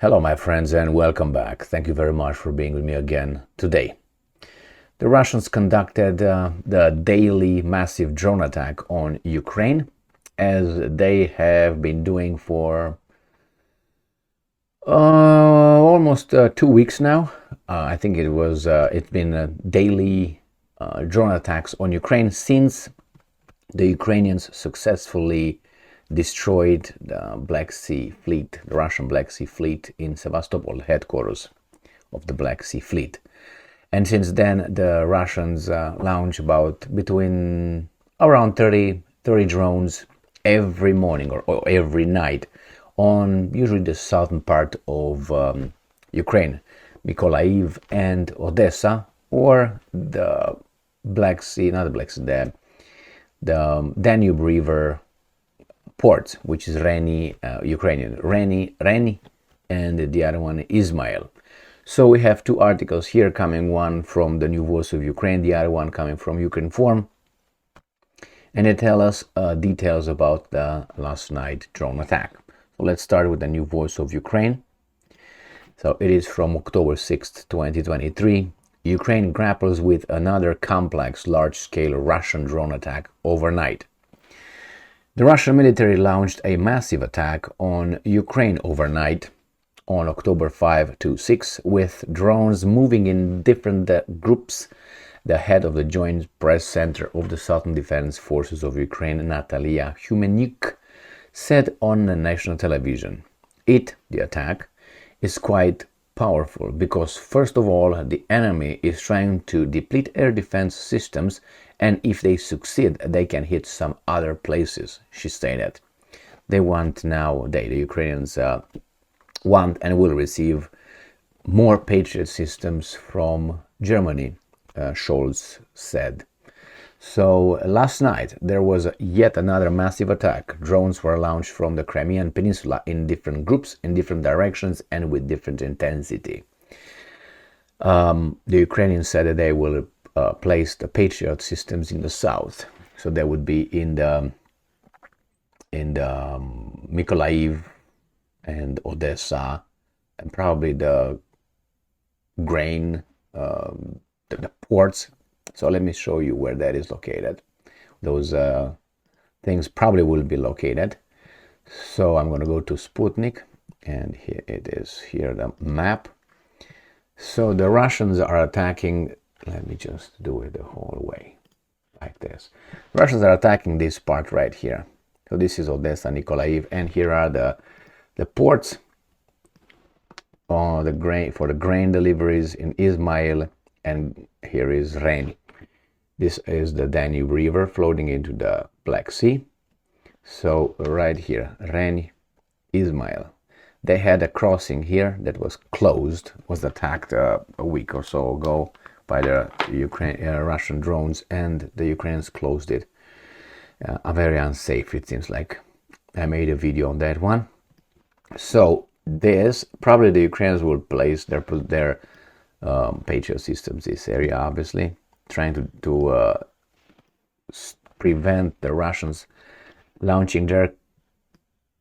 Hello, my friends, and welcome back. Thank you very much for being with me again today. The Russians conducted the daily massive drone attack on Ukraine, as they have been doing for almost 2 weeks now. I think it's been daily drone attacks on Ukraine since the Ukrainians successfully destroyed the Black Sea Fleet, the Russian Black Sea Fleet in Sevastopol, headquarters of the Black Sea Fleet. And since then, the Russians launch between around 30 drones every morning or every night on usually the southern part of Ukraine, Mykolaiv and Odessa, or the Black Sea, not the Black Sea, the Danube River ports, which is Ukrainian, Reni, and the other one Ismail. So we have two articles here coming, one from the New Voice of Ukraine, the other one coming from Ukraine Forum, and they tell us details about the last night drone attack. So let's start with the New Voice of Ukraine. So it is from October 6th, 2023. Ukraine grapples with another complex, large-scale Russian drone attack overnight. The Russian military launched a massive attack on Ukraine overnight on October 5 to 6 with drones moving in different groups. The head of the Joint Press Center of the Southern Defense Forces of Ukraine, Natalia Humenyuk, said on the national television, the attack, is quite powerful because, first of all, the enemy is trying to deplete air defense systems, and if they succeed, they can hit some other places, she stated. The Ukrainians want and will receive more Patriot systems from Germany, Scholz said. So last night, there was yet another massive attack. Drones were launched from the Crimean Peninsula in different groups, in different directions, and with different intensity. The Ukrainians said that they will place the Patriot systems in the south. So they would be in the Mykolaiv and Odessa, and probably the grain, the ports. So let me show you where that is located. Those things probably will be located. So I'm going to go to Sputnik, and here it is, here the map. So the Russians are attacking, let me just do it the whole way, like this. Russians are attacking this part right here. So this is Odessa, Mykolaiv, and here are the ports for the grain deliveries in Ismail, and here is Reni. This is the Danube River flowing into the Black Sea. So right here, Reni, Ismail. They had a crossing here that was closed, was attacked a week or so ago by the Russian drones, and the Ukrainians closed it. Very unsafe, it seems like. I made a video on that one. So probably the Ukrainians will place their Patriot systems this area, obviously, trying to prevent the Russians launching their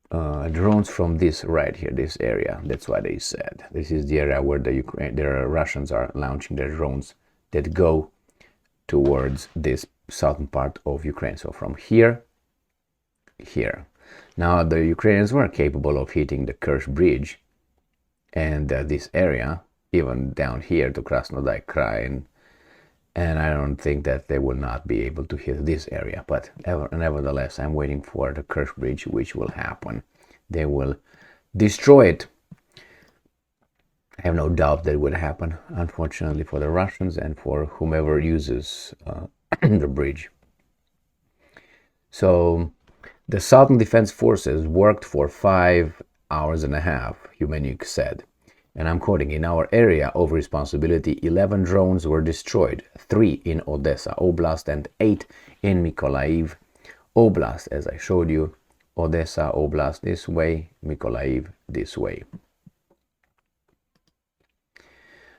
drones from this right here, this area. That's what they said. This is the area where the Russians are launching their drones that go towards this southern part of Ukraine. So from here. Now the Ukrainians were capable of hitting the Kerch Bridge and this area, even down here to Krasnodar Krai, and I don't think that they will not be able to hit this area. But nevertheless, I'm waiting for the Kerch Bridge, which will happen. They will destroy it. I have no doubt that would happen, unfortunately, for the Russians and for whomever uses the bridge. So the Southern Defense Forces worked for 5 hours and a half, Humenyuk said. And I'm quoting, in our area of responsibility, 11 drones were destroyed, 3 in Odessa Oblast and 8 in Mykolaiv Oblast, as I showed you. Odessa Oblast this way, Mykolaiv this way.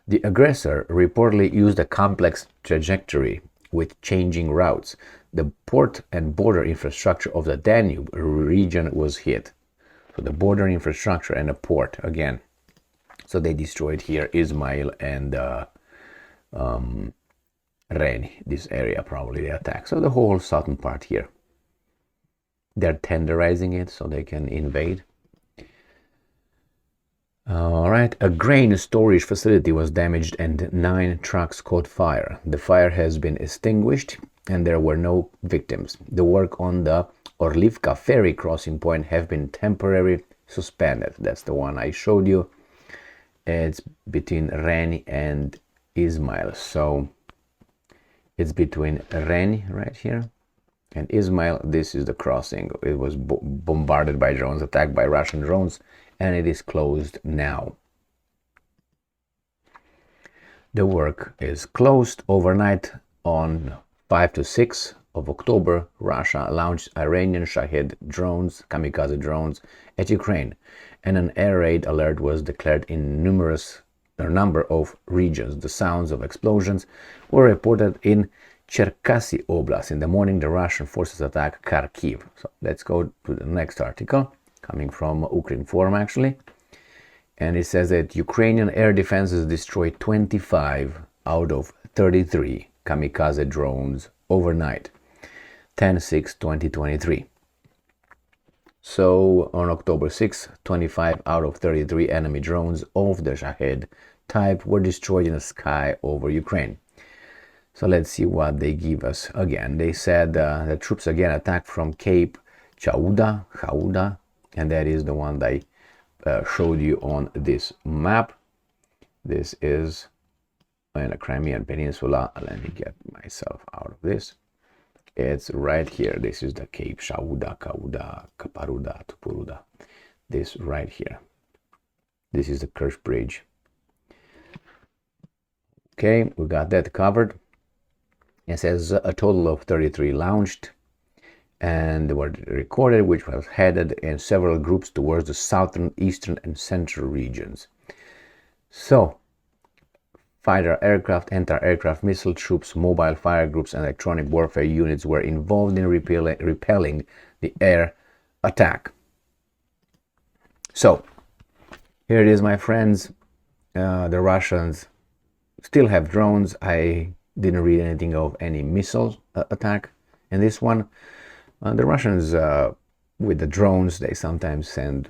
The aggressor reportedly used a complex trajectory with changing routes. The port and border infrastructure of the Danube region was hit. So the border infrastructure and the port, again, So they destroyed here Ismail and Reni, this area probably they attacked. So the whole southern part here. They're tenderizing it so they can invade. All right, a grain storage facility was damaged and 9 trucks caught fire. The fire has been extinguished and there were no victims. The work on the Orlivka ferry crossing point have been temporarily suspended. That's the one I showed you. It's between Reni and Ismail. So it's between Reni right here and Ismail. This is the crossing. It was bombarded by drones, attacked by Russian drones, and it is closed now. The work is closed overnight on 5 to 6 of October. Russia launched Iranian Shahed drones, kamikaze drones, at Ukraine, and an air raid alert was declared in a number of regions. The sounds of explosions were reported in Cherkasy Oblast. In the morning, the Russian forces attacked Kharkiv. So let's go to the next article, coming from Ukraine Forum actually. And it says that Ukrainian air defenses destroyed 25 out of 33 kamikaze drones overnight, 10/6/2023. So on October 6, 25 out of 33 enemy drones of the Shahed type were destroyed in the sky over Ukraine. So let's see what they give us again. They said the troops again attacked from Cape Chauda, and that is the one that I showed you on this map. This is in the Crimean Peninsula. Let me get myself out of this. It's right here. This is the Cape Chauda, Kaparuda, Tupuruda. This right here. This is the Kerch Bridge. Okay, we got that covered. It says a total of 33 launched and they were recorded, which was headed in several groups towards the southern, eastern, and central regions. So, fighter aircraft, anti-aircraft missile troops, mobile fire groups, and electronic warfare units were involved in repelling the air attack. So, here it is, my friends. The Russians still have drones. I didn't read anything of any missile attack in this one. The Russians, with the drones, they sometimes send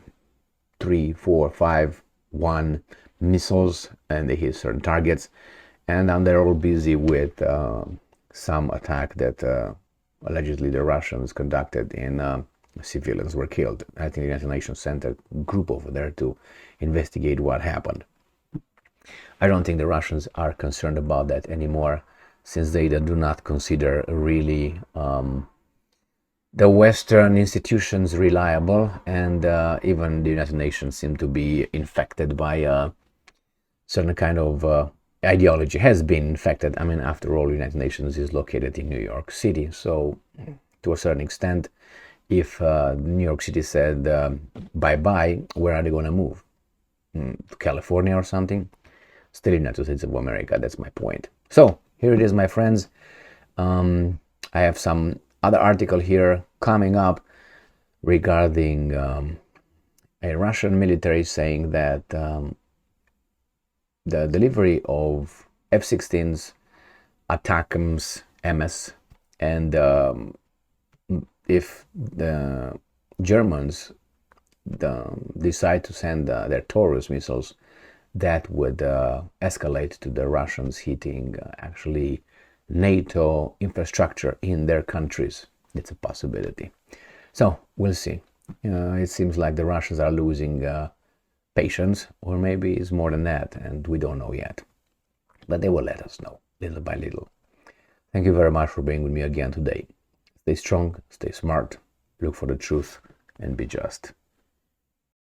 3, 4, 5, 1 missiles and they hit certain targets, and they're all busy with some attack that allegedly the Russians conducted in civilians were killed. I think the United Nations sent a group over there to investigate what happened. I don't think the Russians are concerned about that anymore, since they do not consider really the Western institutions reliable, and even the United Nations seem to be infected by a certain kind of ideology, has been infected. I mean, after all, the United Nations is located in New York City, so to a certain extent, if New York City said bye-bye, where are they going to move? To California or something? Still United States of America, that's my point. So, here it is, my friends. I have some other article here coming up regarding a Russian military saying that the delivery of F-16s, ATACMS, MS, and if the Germans decide to send their Taurus missiles, that would escalate to the Russians hitting actually NATO infrastructure in their countries. It's a possibility. So we'll see. It seems like the Russians are losing patience, or maybe it's more than that, and we don't know yet. But they will let us know little by little. Thank you very much for being with me again today. Stay strong, stay smart, look for the truth, and be just.